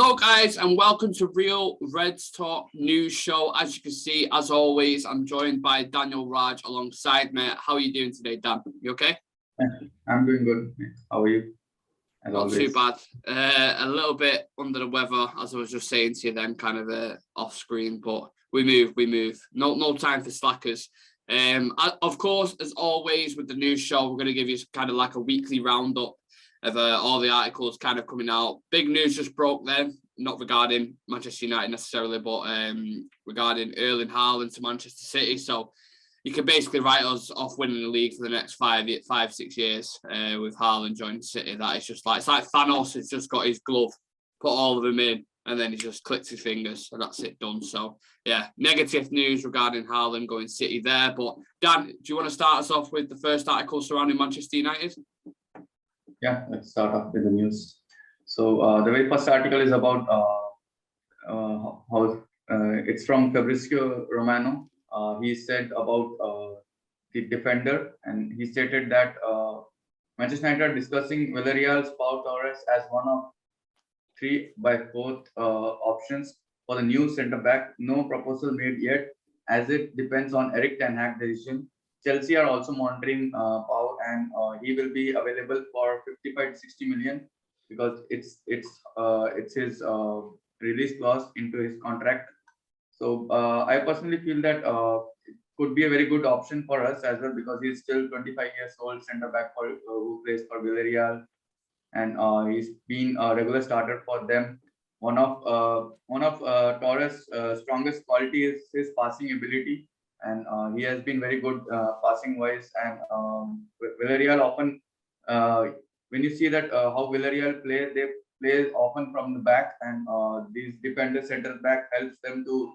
Hello guys and welcome to Real Reds Talk News Show. As you can see, as always, I'm joined by Daniel Raj alongside me. How are you doing today, Dan? You okay? I'm doing good. How are you? As Not always. too bad. A little bit under the weather, as I was just saying to you then, kind of off screen, but we move. No time for slackers. Of course, as always with the news show, we're going to give you kind of like a weekly roundup of all the articles kind of coming out. Big news just broke then, not regarding Manchester United necessarily, but regarding Erling Haaland to Manchester City. So you can basically write us off winning the league for the next 5-6 years with Haaland joining City. That is just like, it's like Thanos has just got his glove, put all of them in, and then he just clicks his fingers, and that's it, done. So yeah, negative news regarding Haaland going City there. But Dan, do you want to start us off with the first article surrounding Manchester United? Yeah, let's start off with the news. So the very first article is about how it's from Fabrizio Romano. He said about the defender, and he stated that Manchester United are discussing Villarreal's Pau Torres as one of 3 by 4th options for the new centre back. No proposal made yet, as it depends on Erik ten Hag's decision. Chelsea are also monitoring Pau, and he will be available for 55 to 60 million because it's his release clause into his contract. So I personally feel that it could be a very good option for us as well, because he's still 25 years old, centre back for who plays for Villarreal, and he's been a regular starter for them. One of Torres' strongest quality is his passing ability, and he has been very good passing wise. And Villarreal often, when you see that how Villarreal play, they play often from the back, and these defender center back helps them to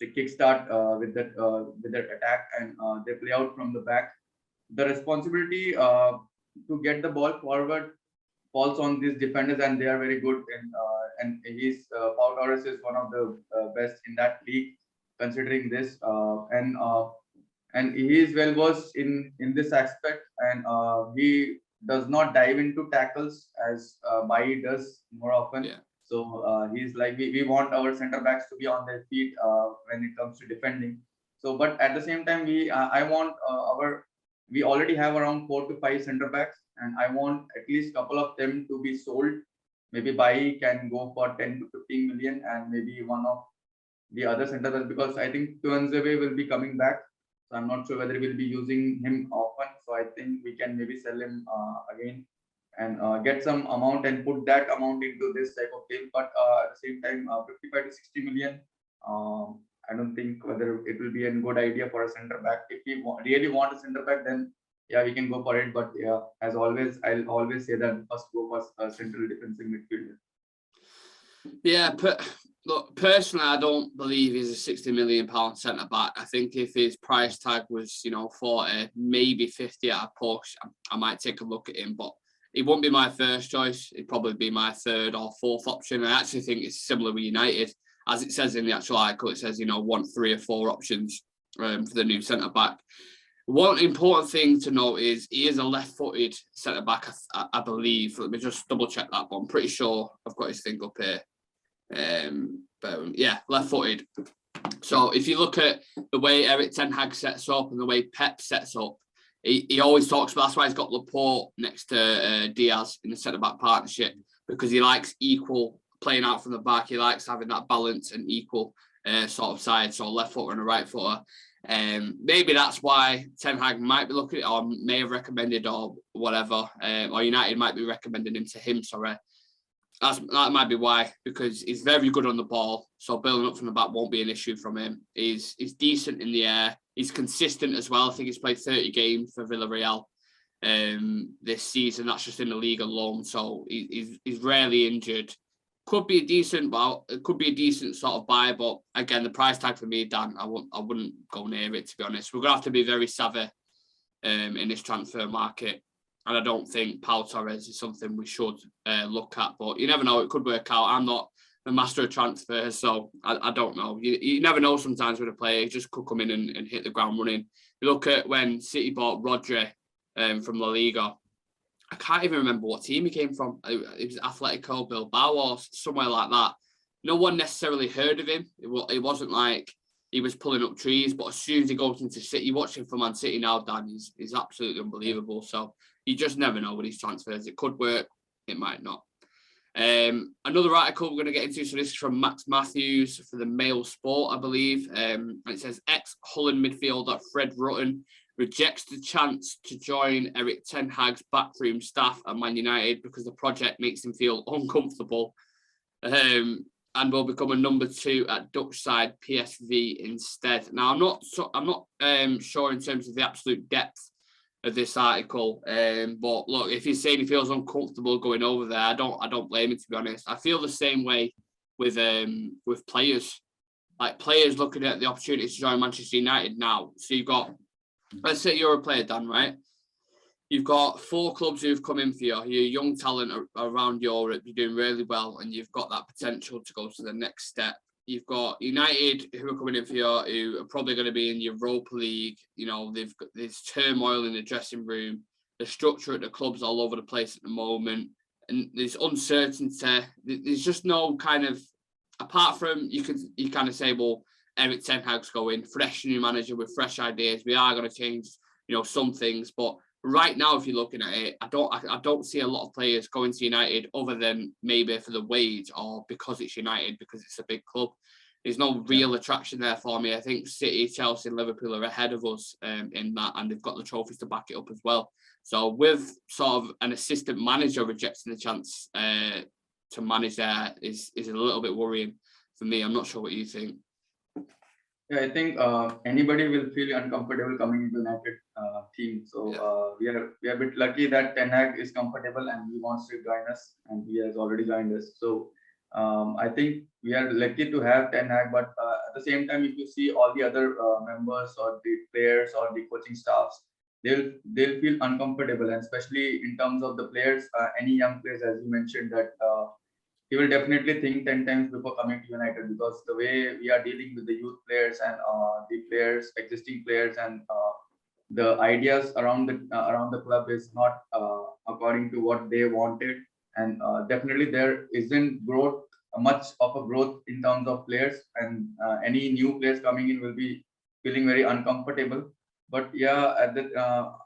kickstart with that attack, and they play out from the back. The responsibility to get the ball forward falls on these defenders, and they are very good. And he's Pau Torres is one of the best in that league, considering this. And he is well versed in this aspect, and he does not dive into tackles as Bai does more often. Yeah. So he's like, we want our center backs to be on their feet when it comes to defending. So, but at the same time, I want we already have around 4 to 5 center backs, and I want at least a couple of them to be sold. Maybe Bai can go for 10 to 15 million, and maybe one of the other center backs, because I think Tuanzebe will be coming back. So I'm not sure whether we'll be using him often. So I think we can maybe sell him again and get some amount and put that amount into this type of deal. But at the same time, 55 to 60 million, I don't think whether it will be a good idea for a center back. If we really want a center back, then yeah, we can go for it. But yeah, as always, I'll always say that first go for central defensive midfielder. Yeah, look, personally, I don't believe he's a £60 million centre back. I think if his price tag was, 40, maybe 50 at a push, I might take a look at him. But he wouldn't be my first choice. He'd probably be my 3rd or 4th option. I actually think it's similar with United. As it says in the actual article, it says, want 3 or 4 options for the new centre back. One important thing to note is he is a left-footed centre back, I believe. Let me just double check that, but I'm pretty sure I've got his thing up here. But yeah, left-footed. So if you look at the way Erik ten Hag sets up and the way Pep sets up, he always talks about, that's why he's got Laporte next to Diaz in the centre-back partnership, because he likes equal playing out from the back. He likes having that balance and equal sort of side, so left footer and a right footer. Maybe that's why Ten Hag might be looking at, or may have recommended, or whatever, or United might be recommending him to him, sorry. That might be why, because he's very good on the ball, so building up from the back won't be an issue from him. He's decent in the air. He's consistent as well. I think he's played 30 games for Villarreal this season. That's just in the league alone, so he's rarely injured. Could be a decent, it could be a decent sort of buy, but again, the price tag for me, Dan, I wouldn't go near it, to be honest. We're gonna have to be very savvy in this transfer market, and I don't think Pau Torres is something we should look at. But you never know; it could work out. I'm not the master of transfers, so I don't know. You never know sometimes with a player. He just could come in and hit the ground running. You look at when City bought Rodri from La Liga. I can't even remember what team he came from. It was Atletico Bilbao or somewhere like that. no one necessarily heard of him. It wasn't like he was pulling up trees, but as soon as he goes into City, you watch him for Man City now, Dan, he's absolutely unbelievable. So you just never know with these transfers. It could work, it might not. Another article we're going to get into, so this is from Max Matthews for the Mail Sport, I believe. And it says, ex-Holland midfielder Fred Rutten rejects the chance to join Erik ten Hag's backroom staff at Man United because the project makes him feel uncomfortable. And will become a number 2 at Dutch side PSV instead. Now, I'm not sure in terms of the absolute depth of this article, but look, if he's saying he feels uncomfortable going over there, I don't blame him, to be honest. I feel the same way with players, like players looking at the opportunity to join Manchester United now. So you've got, let's say you're a player, Dan, right? You've got 4 clubs who've come in for you. You're a young talent around Europe. You're doing really well, and you've got that potential to go to the next step. You've got United who are coming in for you, who are probably going to be in the Europa League. You know, they've got this turmoil in the dressing room. The structure at the club's all over the place at the moment, and there's uncertainty. There's just no kind of, apart from you kind of say, well, Erik ten Hag's going, fresh new manager with fresh ideas. We are going to change, some things, but right now, if you're looking at it, I don't see a lot of players going to United other than maybe for the wage or because it's United, because it's a big club. There's no real attraction there for me. I think City, Chelsea and Liverpool are ahead of us in that, and they've got the trophies to back it up as well. So with sort of an assistant manager rejecting the chance to manage there is a little bit worrying for me. I'm not sure what you think. Yeah, I think anybody will feel uncomfortable coming into United team. So we are a bit lucky that Ten Hag is comfortable and he wants to join us, and he has already joined us. So I think we are lucky to have Ten Hag. But at the same time, if you see all the other members or the players or the coaching staffs, they'll feel uncomfortable, and especially in terms of the players, any young players, as you mentioned, that he will definitely think 10 times before coming to United, because the way we are dealing with the youth players and existing players, and the ideas around the club is not according to what they wanted, and definitely there isn't much of a growth in terms of players, and any new players coming in will be feeling very uncomfortable. But yeah,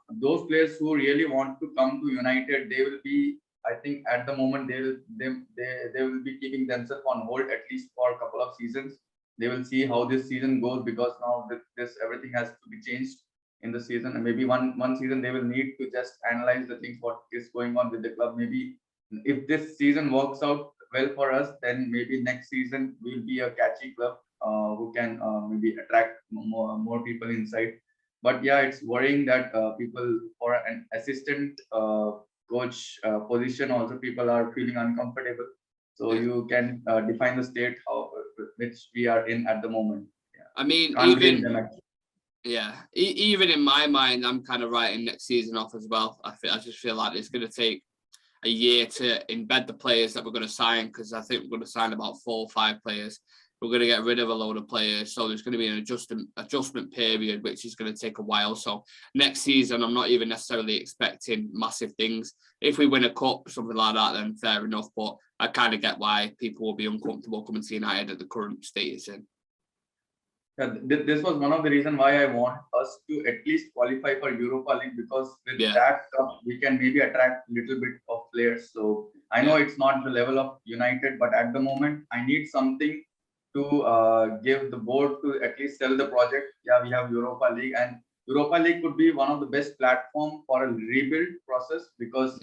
those players who really want to come to United, they will be, I think at the moment they will be keeping themselves on hold at least for a couple of seasons. They will see how this season goes, because now this everything has to be changed in the season, and maybe one season they will need to just analyze the things what is going on with the club. Maybe if this season works out well for us, then maybe next season we'll be a catchy club who can maybe attract more people inside. But yeah, it's worrying that people for an assistant coach position also people are feeling uncomfortable. So you can define the state which we are in at the moment. I mean, even in my mind, I'm kind of writing next season off as well. I just feel like it's going to take a year to embed the players that we're going to sign, because I think we're going to sign about 4 or 5 players. We're going to get rid of a load of players, so there's going to be an adjustment period, which is going to take a while. So next season, I'm not even necessarily expecting massive things. If we win a cup, something like that, then fair enough. But I kind of get why people will be uncomfortable coming to United at the current state it's in. Yeah, this was one of the reasons why I want us to at least qualify for Europa League, because with that cup we can maybe attract a little bit of players. So I know it's not the level of United, but at the moment I need something to give the board to at least sell the project. Yeah, we have Europa League, and Europa League could be one of the best platform for a rebuild process, because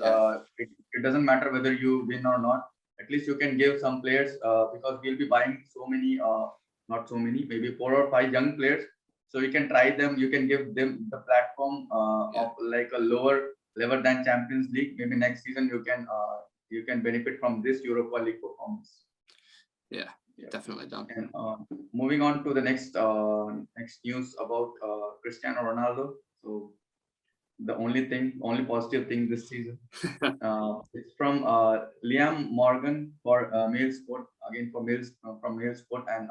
it doesn't matter whether you win or not. At least you can give some players, because we'll be buying so many, not so many, maybe 4 or 5 young players. So you can try them. You can give them the platform of like a lower level than Champions League. Maybe next season you can benefit from this Europa League performance. Yeah. Definitely done. And moving on to the next news about Cristiano Ronaldo. So the only positive thing this season, it's from Liam Morgan for Mail Sport, again from Mail Sport, and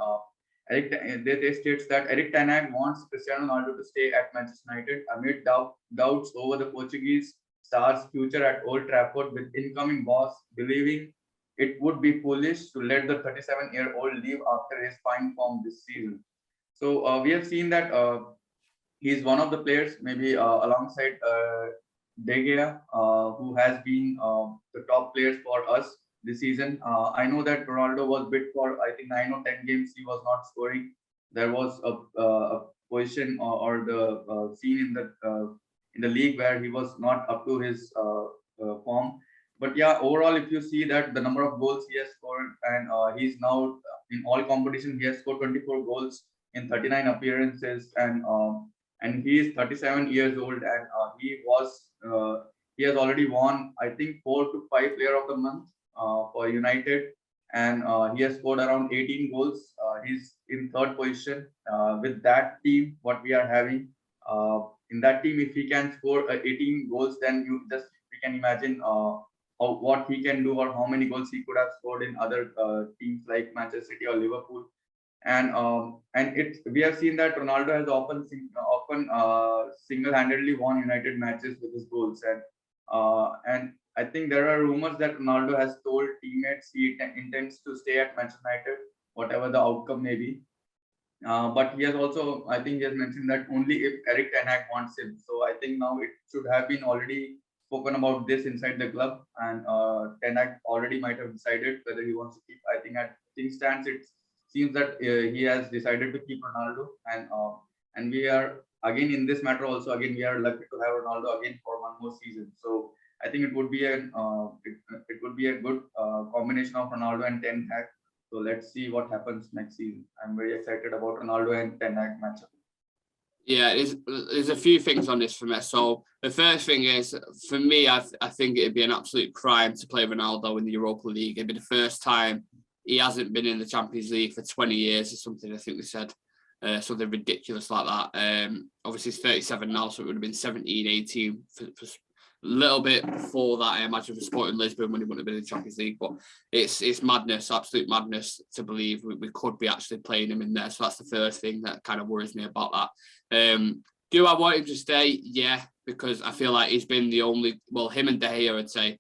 they states that Erik ten Hag wants Cristiano Ronaldo to stay at Manchester United amid doubts over the Portuguese star's future at Old Trafford, with incoming boss believing it would be foolish to let the 37-year-old leave after his fine form this season. So we have seen that he's one of the players, maybe alongside De Gea, who has been the top players for us this season. I know that Ronaldo was bid for, I think, 9 or 10 games. He was not scoring. There was a position or the scene in the league where he was not up to his form. But yeah, overall, if you see that the number of goals he has scored, and he's now in all competition, he has scored 24 goals in 39 appearances, and he is 37 years old, and he has already won, I think, 4 to 5 Player of the Month for United, and he has scored around 18 goals. He's in third position with that team. What we are having in that team, if he can score 18 goals, then we can imagine what he can do or how many goals he could have scored in other teams like Manchester City or Liverpool. And it we have seen that Ronaldo has often single-handedly won United matches with his goals, and I think there are rumors that Ronaldo has told teammates he intends to stay at Manchester United, whatever the outcome may be. But he has also, I think, he has mentioned that only if Eric Ten Hag wants him. So I think now it should have been already spoken about this inside the club, and Ten Hag already might have decided whether he wants to keep. I think at things stands, it seems that he has decided to keep Ronaldo, and we are again in this matter also. Again, we are lucky to have Ronaldo again for one more season. So I think it would be it would be a good combination of Ronaldo and Ten Hag. So let's see what happens next season. I'm very excited about Ronaldo and Ten Hag matchup. Yeah, there's a few things on this for me. So the first thing is, for me, I think it'd be an absolute crime to play Ronaldo in the Europa League. It'd be the first time he hasn't been in the Champions League for 20 years or something. I think they said something ridiculous like that. Obviously, he's 37 now, so it would have been 17, 18 for a little bit before that, I imagine, for Sporting Lisbon when he wouldn't have been in the Champions League. But it's madness, absolute madness to believe we could be actually playing him in there. So that's the first thing that kind of worries me about that. Do I want him to stay? Yeah, because I feel like he's been the only, well, him and De Gea, I'd say,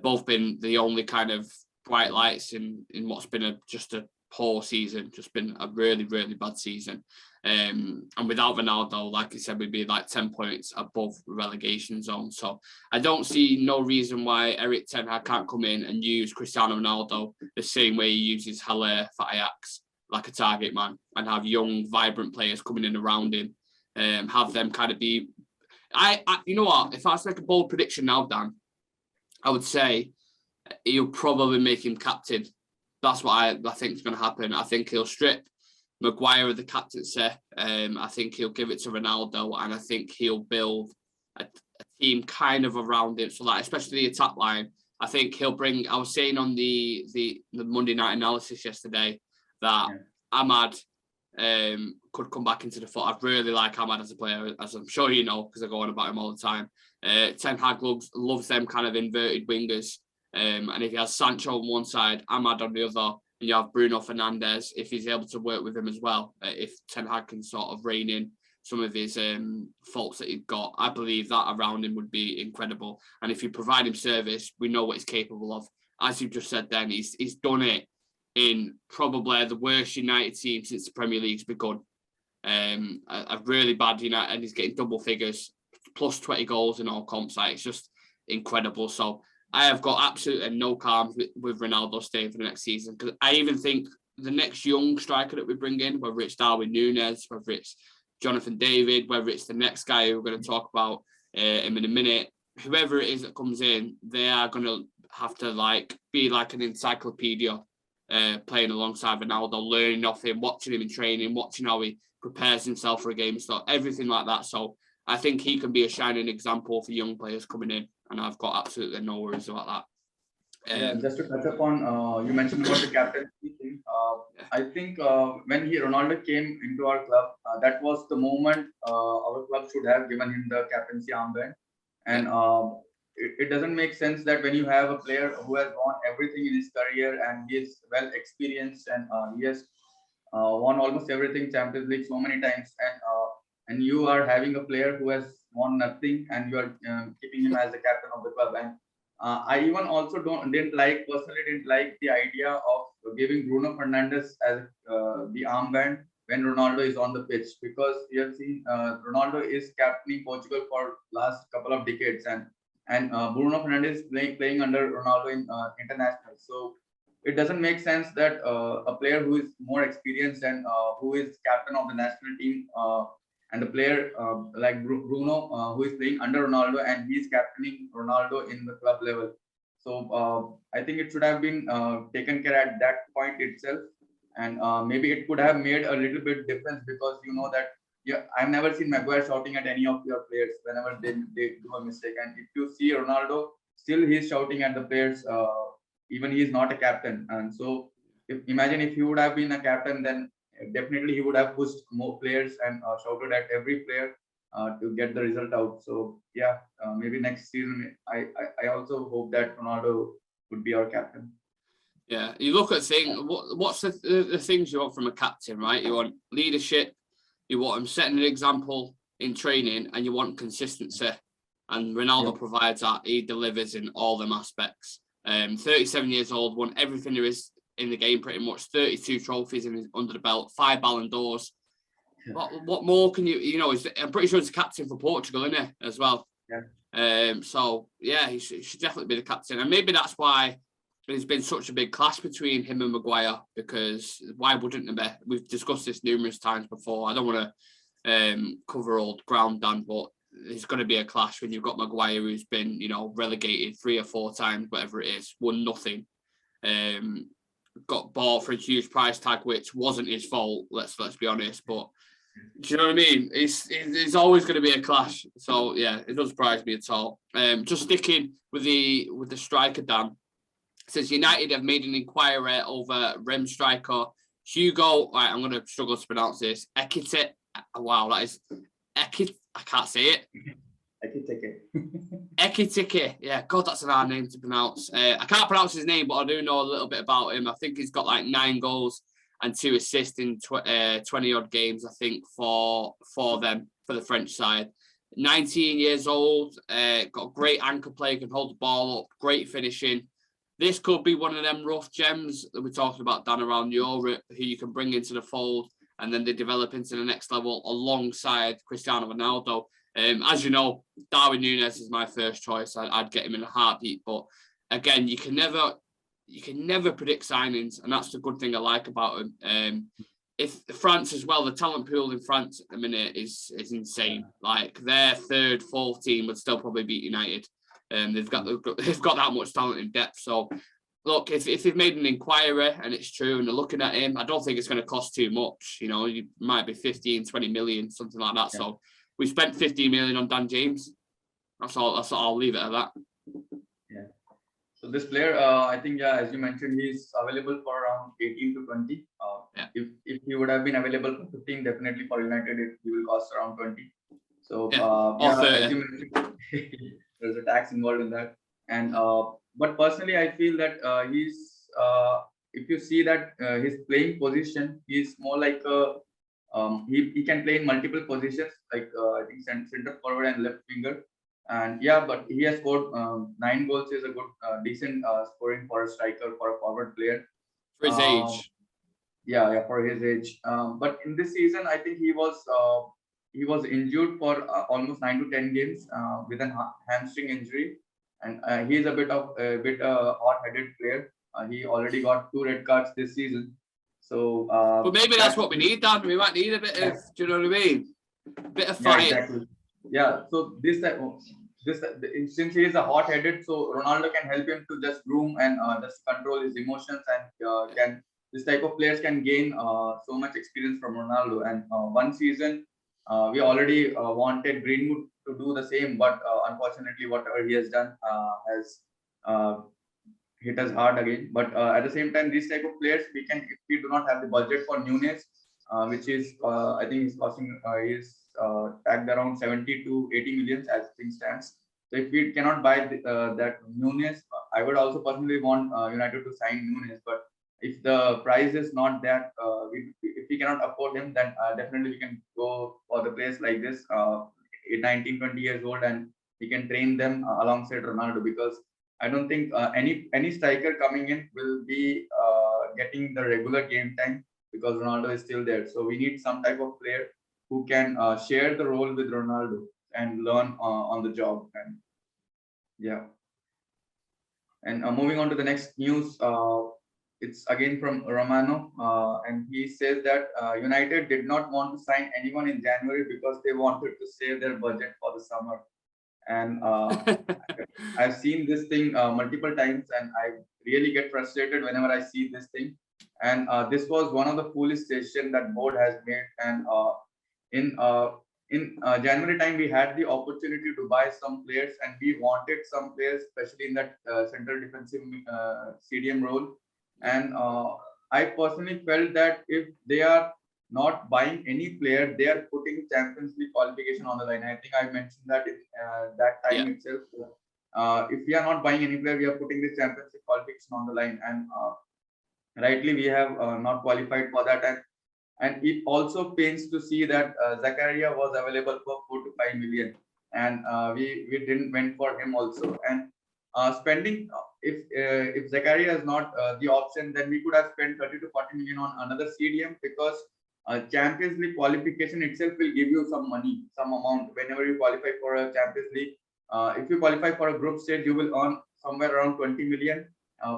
both been the only kind of bright lights in what's been just a poor season, just been a really, really bad season. And without Ronaldo, like I said, we'd be like 10 points above relegation zone. So I don't see no reason why Eric Ten Hag can't come in and use Cristiano Ronaldo the same way he uses Haller for Ajax, like a target man, and have young, vibrant players coming in around him. Have them kind of be... you know what? If I was to make a bold prediction now, Dan, I would say he'll probably make him captain. That's what I think is going to happen. I think he'll strip Maguire of the captaincy. I think he'll give it to Ronaldo, and I think he'll build a team kind of around it. So, like, especially the attack line, I think he'll bring... I was saying on the Monday night analysis yesterday that Ahmad could come back into the foot. I really like Ahmad as a player, as I'm sure you know, because I go on about him all the time. Ten Hag loves them kind of inverted wingers. And if he has Sancho on one side, Ahmad on the other, and you have Bruno Fernandes, if he's able to work with him as well, if Ten Hag can sort of rein in some of his faults that he's got, I believe that around him would be incredible. And if you provide him service, we know what he's capable of. As you just said then, he's done it in probably the worst United team since the Premier League's begun. A really bad United, and he's getting double figures, plus 20 goals in all comps. It's just incredible. So I have got absolutely no qualms with Ronaldo staying for the next season, because I even think the next young striker that we bring in, whether it's Darwin Núñez, whether it's Jonathan David, whether it's the next guy who we're going to talk about him in a minute, whoever it is that comes in, they are going to have to be like an encyclopedia, playing alongside Ronaldo, learning off him, watching him in training, watching how he prepares himself for a game, so everything like that. So I think he can be a shining example for young players coming in, and I've got absolutely no worries about that. Just to touch upon, you mentioned about the captaincy thing. I think when Ronaldo came into our club, that was the moment our club should have given him the captaincy armband. And it doesn't make sense that when you have a player who has won everything in his career and he is well experienced, and he has won almost everything, Champions League so many times, and you are having a player who has won nothing, and you are keeping him as the captain of the club. And I even also personally didn't like the idea of giving Bruno Fernandes as the armband when Ronaldo is on the pitch, because you have seen Ronaldo is captaining Portugal for last couple of decades, and Bruno Fernandes playing under Ronaldo in international. So it doesn't make sense that a player who is more experienced and who is captain of the national team, and the player like Bruno, who is playing under Ronaldo and he is captaining Ronaldo in the club level. So I think it should have been taken care at that point itself, and maybe it could have made a little bit difference, because you know that, yeah, I've never seen Maguire shouting at any of your players whenever they do a mistake, and if you see Ronaldo, still he's shouting at the players, even he is not a captain. And so imagine if he would have been a captain, then definitely he would have pushed more players and shouted at every player to get the result out. So yeah, maybe next season I also hope that Ronaldo would be our captain. Yeah, you look at things. What's the things you want from a captain, right? You want leadership, you want him setting an example in training, and you want consistency. And Ronaldo provides that. He delivers in all them aspects. 37 years old, won everything there is in the game pretty much. 32 trophies under the belt, 5 Ballon d'Ors. What more can you know? I'm pretty sure he's the captain for Portugal, isn't he, as well? Yeah. So yeah, he should definitely be the captain, and maybe that's why there's been such a big clash between him and Maguire, because why wouldn't there be? We've discussed this numerous times before. I don't want to cover old ground, Dan, but there's going to be a clash when you've got Maguire, who's been, you know, relegated 3 or 4 times, whatever it is, won nothing, got bought for a huge price tag, which wasn't his fault. Let's be honest, but do you know what I mean? It's always going to be a clash. So yeah, it doesn't surprise me at all. Just sticking with the striker, Dan. Says United have made an inquiry over Rem striker Hugo. Right, I'm going to struggle to pronounce this. Ekitike. Wow, that is Ekit. I can't say it. Ekitike. Yeah, God, that's an hard name to pronounce. I can't pronounce his name, but I do know a little bit about him. I think he's got like 9 goals and 2 assists in 20 odd games, I think, for them, for the French side. 19 years old, got great anchor play, can hold the ball up, great finishing. This could be one of them rough gems that we're talking about, Dan, around Europe, who you can bring into the fold, and then they develop into the next level alongside Cristiano Ronaldo. As you know, Darwin Núñez is my first choice. I'd get him in a heartbeat. But again, you can never predict signings, and that's the good thing I like about him. If France as well, the talent pool in France at the minute is insane. Like their 3rd, 4th team would still probably beat United. They've got that much talent in depth. So, look, if they've made an inquiry and it's true and they're looking at him, I don't think it's going to cost too much. You know, you might be 15, 20 million, something like that. Yeah. So we spent 15 million on Dan James. That's all. I'll leave it at that. Yeah. So this player, I think, yeah, as you mentioned, he's available for around 18 to 20. If he would have been available for 15, definitely for United, he will cost around 20. So as you mentioned, there's a tax involved in that. And but personally, I feel that he's if you see that his playing position, he's more like he can play in multiple positions, like I think center forward and left winger. And yeah, but he has scored 9 goals. Is a good, decent scoring for a striker, for a forward player. For his age. Yeah, for his age. But in this season, I think he was injured for almost 9 to 10 games with a hamstring injury, and he's a bit hot-headed player. He already got 2 red cards this season. So, but maybe that's what we need, Dan. We might need a bit of, do you know what I mean? A bit of fight. Yeah, exactly. Yeah. So since he is a hot-headed, so Ronaldo can help him to just groom and just control his emotions, and this type of players can gain so much experience from Ronaldo. And one season, we already wanted Greenwood to do the same, but unfortunately, whatever he has done has hit us hard again. But at the same time, these type of players, if we do not have the budget for Núñez, which is I think is costing tagged around 70 to 80 millions as things stands. So if we cannot buy that Núñez, I would also personally want United to sign Núñez. But if the price is not that, if we cannot afford him, then definitely we can go for the players like this, 19, 20 years old, and we can train them alongside Ronaldo, because I don't think any striker coming in will be getting the regular game time because Ronaldo is still there. So we need some type of player who can share the role with Ronaldo and learn on the job. And yeah. And moving on to the next news, it's again from Romano, and he says that United did not want to sign anyone in January because they wanted to save their budget for the summer. And I've seen this thing multiple times, and I really get frustrated whenever I see this thing. And this was one of the foolish decisions that board has made. And in January time, we had the opportunity to buy some players, and we wanted some players, especially in that central defensive CDM role. And I personally felt that if they are not buying any player, they are putting Champions League qualification on the line. I think I mentioned that in that time itself. If we are not buying any player, we are putting this Champions League qualification on the line, and rightly we have not qualified for that. And it also pains to see that Zakaria was available for 4 to 5 million, and we didn't went for him also. And spending if Zakaria is not the option, then we could have spent 30 to 40 million on another CDM, because Champions League qualification itself will give you some money, some amount whenever you qualify for a Champions League. If you qualify for a group stage, you will earn somewhere around 20 million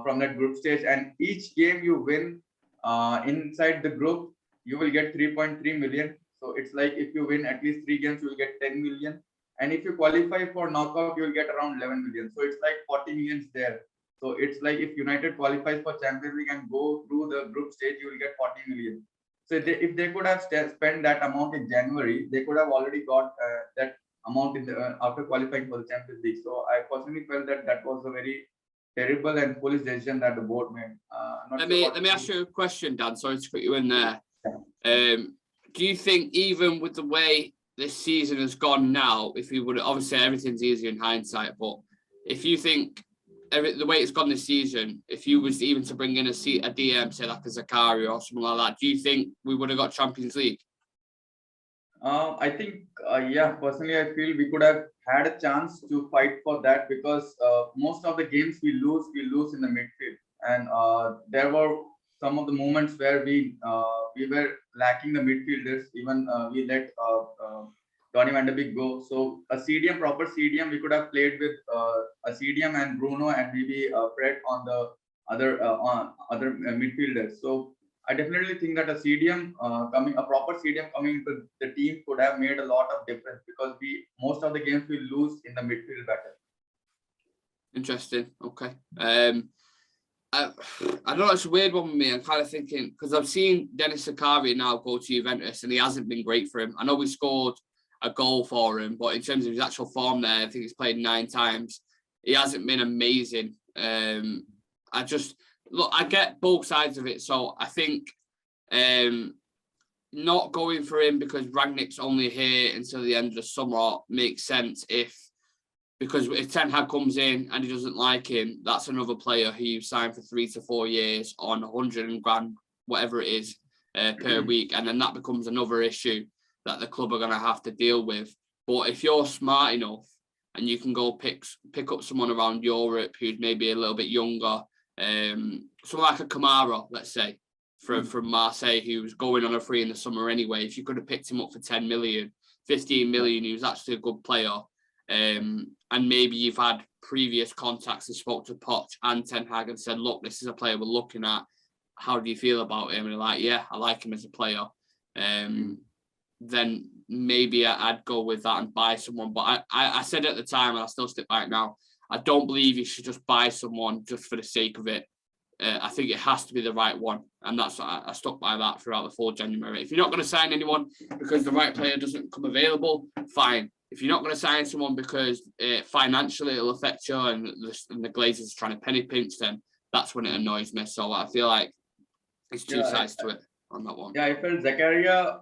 from that group stage, and each game you win inside the group, you will get 3.3 million. So it's like if you win at least 3 games, you will get 10 million. And if you qualify for knockout, you will get around 11 million. So it's like 40 millions there. So it's like if United qualifies for Champions League and go through the group stage, you will get 40 million. So if they could have spent that amount in January, they could have already got that amount in the, after qualifying for the Champions League. So I personally felt that that was a very terrible and foolish decision that the board made. Let me ask you a question, Dan. Sorry to put you in there. Do you think, even with the way this season has gone now, if you would, obviously everything's easier in hindsight, but if you think the way it's gone this season, if you was even to bring in a DM, say like a Zakaria or something like that, do you think we would have got Champions League? I think, yeah, personally, I feel we could have had a chance to fight for that, because most of the games we lose in the midfield. And there were some of the moments where we were lacking the midfielders. Even we let Donny van de Beek go. So a CDM, proper CDM, we could have played with a CDM and Bruno and maybe Fred on the other midfielders. So I definitely think that a proper CDM coming into the team could have made a lot of difference, because most of the games we lose in the midfield battle. Interesting. Okay. I don't know, it's a weird one with me. I'm kind of thinking, because I've seen Dennis Zakaria now go to Juventus, and he hasn't been great for him. I know we scored a goal for him, but in terms of his actual form there, I think he's played 9 times. He hasn't been amazing. I get both sides of it. So I think not going for him because Rangnick's only here until the end of the summer makes sense. Because if Ten Hag comes in and he doesn't like him, that's another player who you sign for 3 to 4 years on 100 grand, whatever it is, per week. And then that becomes another issue that the club are going to have to deal with. But if you're smart enough and you can go pick up someone around Europe who's maybe a little bit younger, someone like a Kamara, let's say, from Marseille, who's going on a free in the summer anyway, if you could have picked him up for 10 million, 15 million, he was actually a good player. And maybe you've had previous contacts and spoke to Poch and Ten Hag and said, look, this is a player we're looking at. How do you feel about him? And they're like, yeah, I like him as a player. Then maybe I'd go with that and buy someone. But I said at the time, and I still stick by it now, I don't believe you should just buy someone just for the sake of it. I think it has to be the right one. And that's I stuck by that throughout the full January. If you're not going to sign anyone because the right player doesn't come available, fine. If you're not going to sign someone because financially it'll affect you and the Glazers are trying to penny pinch, then that's when it annoys me. So I feel like it's two sides to it on that one. Yeah, I felt Zakaria,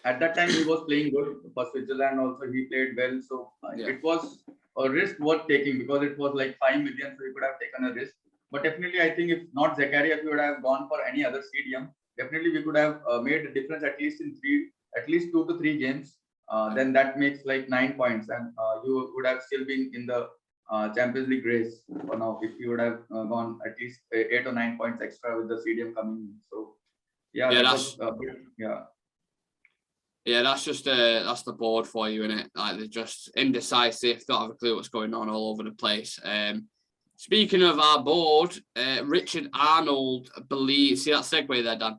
at that time he was playing good for Switzerland also. He played well. So it was a risk worth taking, because it was like 5 million. So he could have taken a risk. But definitely, I think if not Zakaria, if we would have gone for any other stadium, definitely we could have made a difference at least 2 to 3 games. Then that makes like 9 points, and you would have still been in the Champions League race for now. If you would have gone at least 8 or 9 points extra with the stadium coming in. So yeah, Yeah, that that's was yeah. yeah, that's just that's the board for you, innit? Like they're just indecisive, don't have a clue what's going on all over the place. Speaking of our board, Richard Arnold believes, see that segue there, Dan?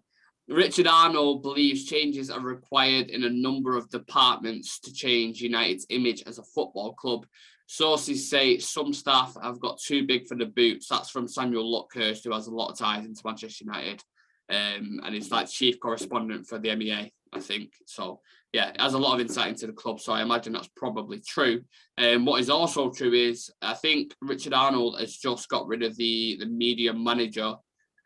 Richard Arnold believes changes are required in a number of departments to change United's image as a football club. Sources say some staff have got too big for the boots. That's from Samuel Luckhurst, who has a lot of ties into Manchester United. And he's like chief correspondent for the MEA, I think. So yeah, it has a lot of insight into the club. So I imagine that's probably true. What is also true is I think Richard Arnold has just got rid of the media manager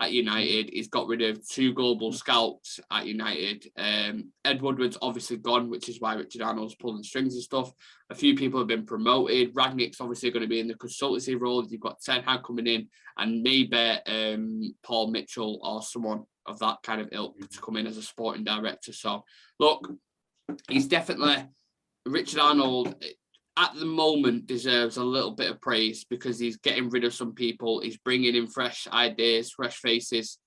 at United. He's got rid of 2 global scouts at United. Ed Woodward's obviously gone, which is why Richard Arnold's pulling strings and stuff. A few people have been promoted. Ragnick's obviously going to be in the consultancy role. You've got Ten Hag coming in, and maybe Paul Mitchell or someone of that kind of ilk to come in as a sporting director. So look, he's definitely, Richard Arnold at the moment deserves a little bit of praise because he's getting rid of some people. He's bringing in fresh ideas, fresh faces.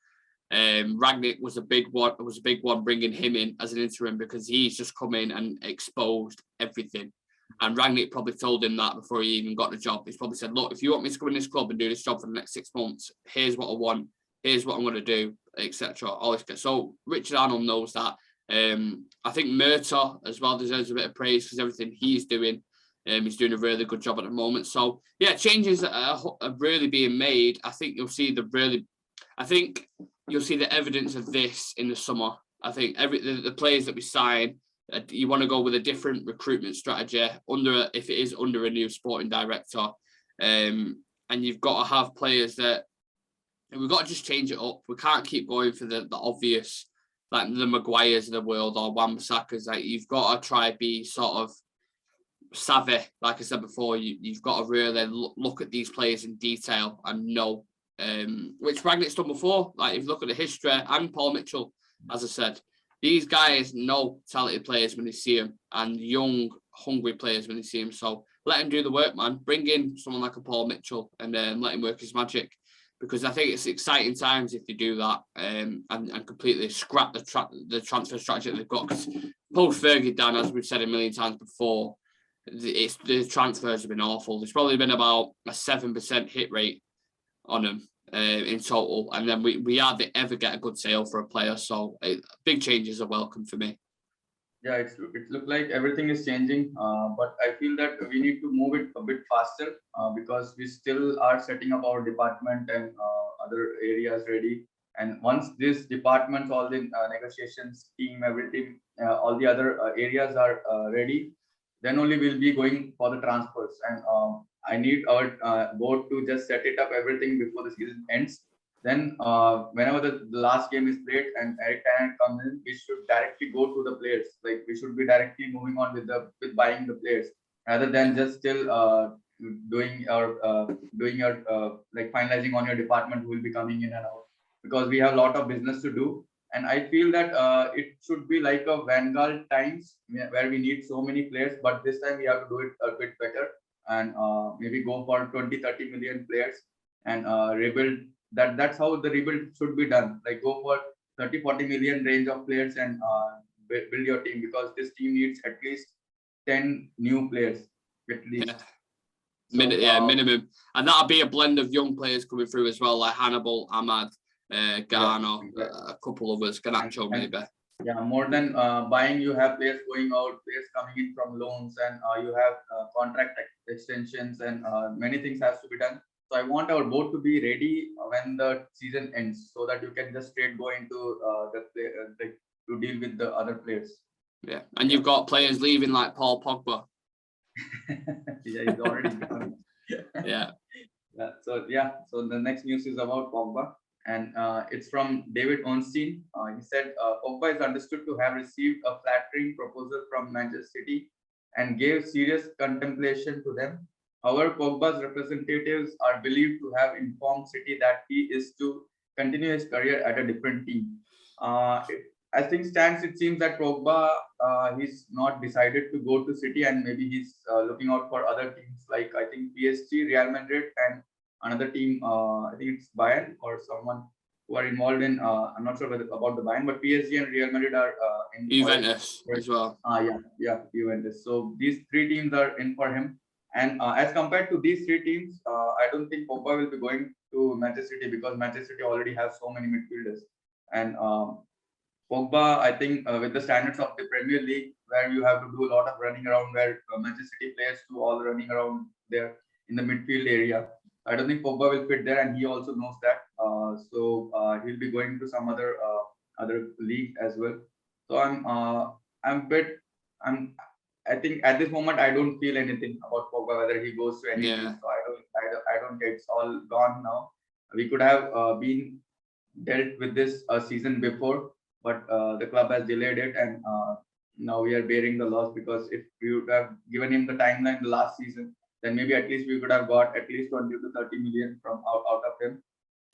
Ragnick was a big one bringing him in as an interim because he's just come in and exposed everything. And Ragnick probably told him that before he even got the job. He's probably said, look, if you want me to come in this club and do this job for the next 6 months, here's what I want. Here's what I'm going to do, etc. So Richard Arnold knows that. I think Murtaugh as well deserves a bit of praise because everything he's doing. He's doing a really good job at the moment. So yeah, changes are really being made. I think you'll see the evidence of this in the summer. I think the players that we sign, you want to go with a different recruitment strategy if it is under a new sporting director, and you've got to have players that. And we've got to just change it up. We can't keep going for the obvious, like the Maguires of the world or Wan-Bissaka's. Like you've got to try be sort of savvy. Like I said before, you've got to really look at these players in detail and know, which Ragnick's done before. Like if you look at the history, and Paul Mitchell, as I said, these guys know talented players when they see them and young, hungry players when they see them. So let him do the work, man. Bring in someone like a Paul Mitchell and let him work his magic. Because I think it's exciting times if they do that and completely scrap the transfer strategy that they've got. Because post Fergie, Dan, as we've said a million times before, the transfers have been awful. There's probably been about a 7% hit rate on them in total, and then we hardly ever get a good sale for a player. So big changes are welcome for me. Yeah, it looks like everything is changing, but I feel that we need to move it a bit faster because we still are setting up our department and other areas ready. And once these departments, all the negotiations team, everything, all the other areas are ready, then only we'll be going for the transfers. And I need our board to just set it up everything before the season ends. Then whenever the last game is played and Eric Tanner comes in, we should directly go to the players. Like we should be directly moving on with buying the players rather than just still doing your like finalizing on your department who will be coming in and out, because we have a lot of business to do. And I feel that it should be like a Vanguard times where we need so many players, but this time we have to do it a bit better and maybe go for 20-30 million players and rebuild. That's how the rebuild should be done. Like go for 30-40 million range of players and build your team, because this team needs at least 10 new players at least. Yeah. Minimum, and that'll be a blend of young players coming through as well, like Hannibal, Ahmad, Garner, a couple of us, Ganacho maybe. Yeah, more than buying, you have players going out, players coming in from loans, and you have contract extensions, and many things has to be done. So I want our board to be ready when the season ends, so that you can just straight go into to deal with the other players. Yeah, and you've got players leaving like Paul Pogba. Yeah, he's already gone. Yeah. So the next news is about Pogba, and it's from David Ornstein. He said Pogba is understood to have received a flattering proposal from Manchester City and gave serious contemplation to them. However, Pogba's representatives are believed to have informed City that he is to continue his career at a different team. as things stands, it seems that Pogba he's not decided to go to City, and maybe he's looking out for other teams like I think PSG, Real Madrid, and another team. I think it's Bayern or someone who are involved in. I'm not sure about the Bayern, but PSG and Real Madrid are in for it. Juventus as well. Yeah, Juventus. So these three teams are in for him. And as compared to these three teams, I don't think Pogba will be going to Manchester City because Manchester City already have so many midfielders. And Pogba, I think with the standards of the Premier League, where you have to do a lot of running around, where Manchester City players do all running around there in the midfield area. I don't think Pogba will fit there, and he also knows that. So he'll be going to some other league as well. So I'm bit I'm I think at this moment I don't feel anything about Pogba whether he goes to any team. So I don't get it's all gone now. We could have been dealt with this a season before, but the club has delayed it, and now we are bearing the loss because if we would have given him the timeline the last season, then maybe at least we could have got at least 20 to 30 million from out of him.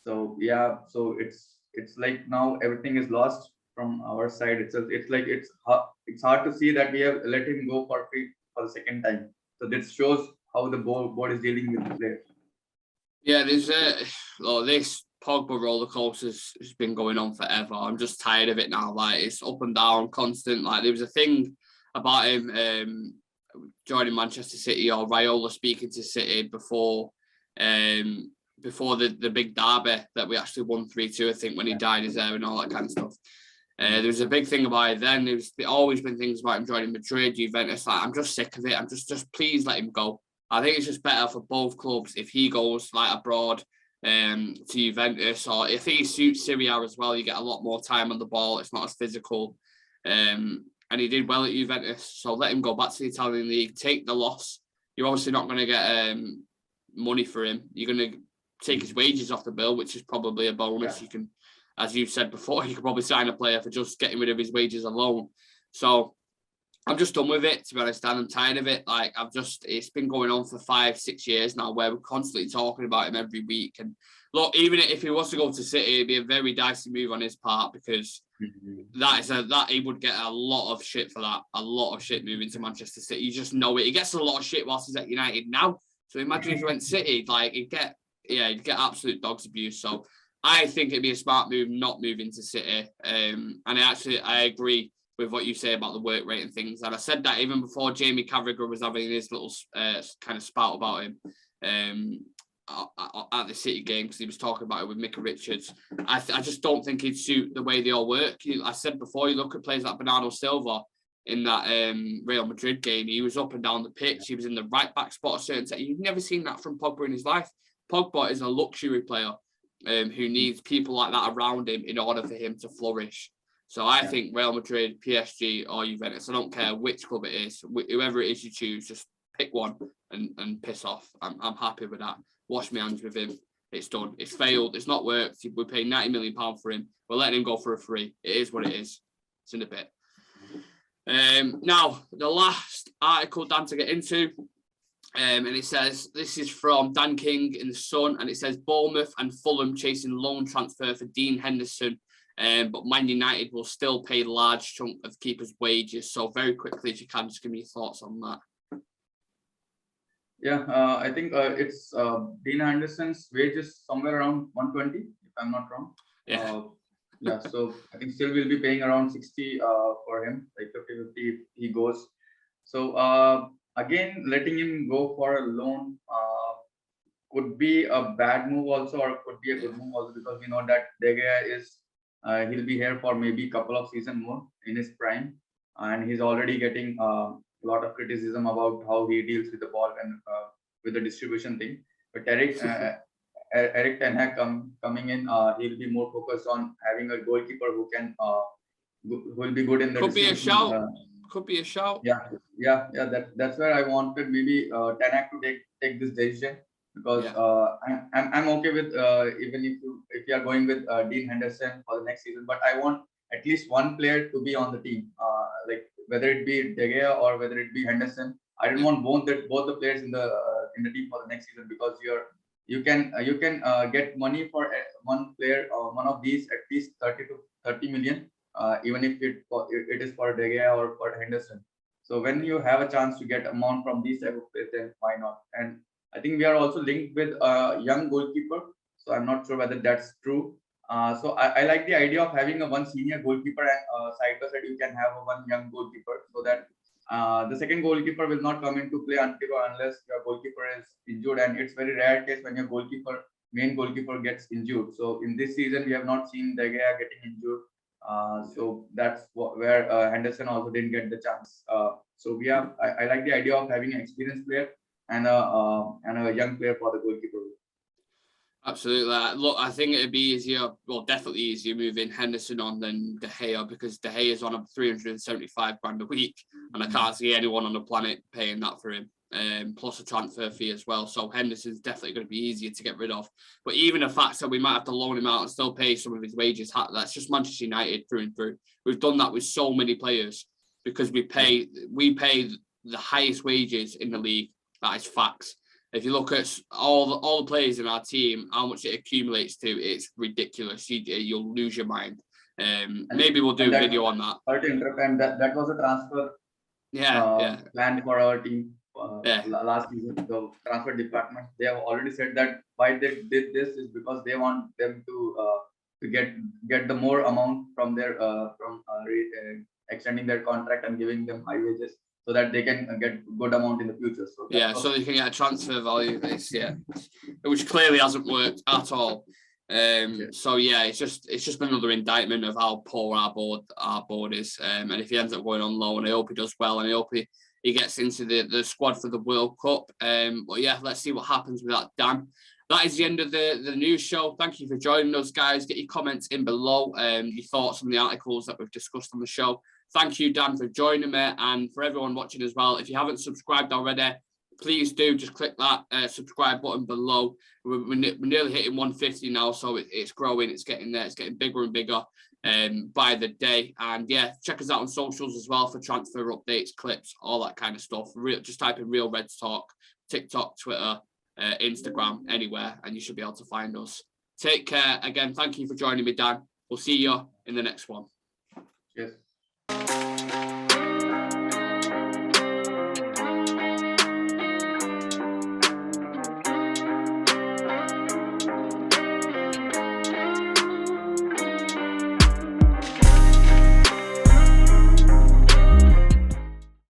So yeah, so it's like now everything is lost from our side itself. It's like it's hard to see that we have let him go for free for the second time. So this shows how the board is dealing with the players. Yeah, there's this Pogba roller coaster has been going on forever. I'm just tired of it now. Like it's up and down, constant. Like there was a thing about him joining Manchester City or Raiola speaking to City before the big derby that we actually won 3-2, I think, when he died his hair and all that kind of stuff. There was a big thing about it then. There's always been things about him joining Madrid, Juventus. Like, I'm just sick of it. I'm just please let him go. I think it's just better for both clubs if he goes like abroad to Juventus, or if he suits Syria as well. You get a lot more time on the ball. It's not as physical. And he did well at Juventus, so let him go back to the Italian league. Take the loss. You're obviously not going to get money for him. You're going to take his wages off the bill, which is probably a bonus. You can, as you've said before, you could probably sign a player for just getting rid of his wages alone. So I'm just done with it, to be honest, Dan. I'm tired of it. Like it's been going on for 5-6 years now where we're constantly talking about him every week. And look, even if he was to go to City, it'd be a very dicey move on his part because that he would get a lot of shit for that. A lot of shit moving to Manchester City. You just know it. He gets a lot of shit whilst he's at United now. So imagine if he went City, like he'd get absolute dog's abuse. So I think it'd be a smart move not moving to City. And I agree with what you say about the work rate and things. And I said that even before Jamie Carragher was having his little kind of spout about him at the City game, because he was talking about it with Micah Richards. I just don't think he'd suit the way they all work. I said before, you look at players like Bernardo Silva in that Real Madrid game. He was up and down the pitch. He was in the right back spot a certain time. You've never seen that from Pogba in his life. Pogba is a luxury player who needs people like that around him in order for him to flourish. So I think Real Madrid, PSG, or Juventus, I don't care which club it is, whoever it is you choose, just pick one and piss off. I'm happy with that. Wash my hands with him. It's done. It's failed. It's not worked. We're paying £90 million for him. We're letting him go for a free. It is what it is. It's in a bit. Now, the last article, Dan, to get into, and it says, this is from Dan King in The Sun, and it says, Bournemouth and Fulham chasing loan transfer for Dean Henderson. But Man United will still pay a large chunk of keepers' wages. So very quickly, if you can, just give me your thoughts on that. Yeah, I think it's Dean Henderson's wage is somewhere around 120, if I'm not wrong. Yeah, so I think still we'll be paying around 60 for him, like 50-50 if he goes. So again, letting him go for a loan could be a bad move also, or could be a good move also, because we know that De Gea is he'll be here for maybe a couple of seasons more in his prime, and he's already getting a lot of criticism about how he deals with the ball and with the distribution thing. But Eric Ten Hag coming in, he'll be more focused on having a goalkeeper who will be good in the could be a shout. Could be a shout. Yeah. That's where I wanted maybe Ten Hag to take this decision, because I'm okay with even if you are going with Dean Henderson for the next season, but I want at least one player to be on the team, like whether it be De Gea or whether it be Henderson. I don't want both the players in the team for the next season, because you can get money for one player or one of these at least 30 million, even if it is for De Gea or for Henderson. So when you have a chance to get amount from these type of players, then why not? And I think we are also linked with a young goalkeeper. So I'm not sure whether that's true. So I like the idea of having a one senior goalkeeper and side by side you can have a one young goalkeeper, so that the second goalkeeper will not come into play until or unless your goalkeeper is injured, and it's very rare case when your main goalkeeper gets injured. So in this season we have not seen De Gea getting injured. So that's where Henderson also didn't get the chance. So I like the idea of having an experienced player and a young player for the goalkeeper. Absolutely. Look, I think it'd be easier, well, definitely easier moving Henderson on than De Gea, because De Gea is on a 375 grand a week, and I can't see anyone on the planet paying that for him. Plus a transfer fee as well. So Henderson's definitely going to be easier to get rid of. But even the fact that we might have to loan him out and still pay some of his wages, that's just Manchester United through and through. We've done that with so many players because we pay the highest wages in the league. That is facts. If you look at all the players in our team, how much it accumulates to, it's ridiculous. You'll lose your mind. Maybe we'll do a video on that. Sorry to interrupt, and that was a transfer plan for our team last season. The transfer department, they have already said that why they did this is because they want them to get the more amount from their extending their contract and giving them high wages, so that they can get good amount in the future. So so they can get a transfer value. Which clearly hasn't worked at all. So it's just another indictment of how poor our board is. And if he ends up going on loan, I hope he does well, and I hope he gets into the squad for the World Cup. But let's see what happens with that, Dan. That is the end of the news show. Thank you for joining us, guys. Get your comments in below, your thoughts on the articles that we've discussed on the show. Thank you, Dan, for joining me, and for everyone watching as well. If you haven't subscribed already, please do just click that subscribe button below. We're nearly hitting 150 now, so it's growing. It's getting there. It's getting bigger and bigger by the day. And check us out on socials as well for transfer updates, clips, all that kind of stuff. Just type in Real Reds Talk, TikTok, Twitter, Instagram, anywhere, and you should be able to find us. Take care. Again, thank you for joining me, Dan. We'll see you in the next one. Yes.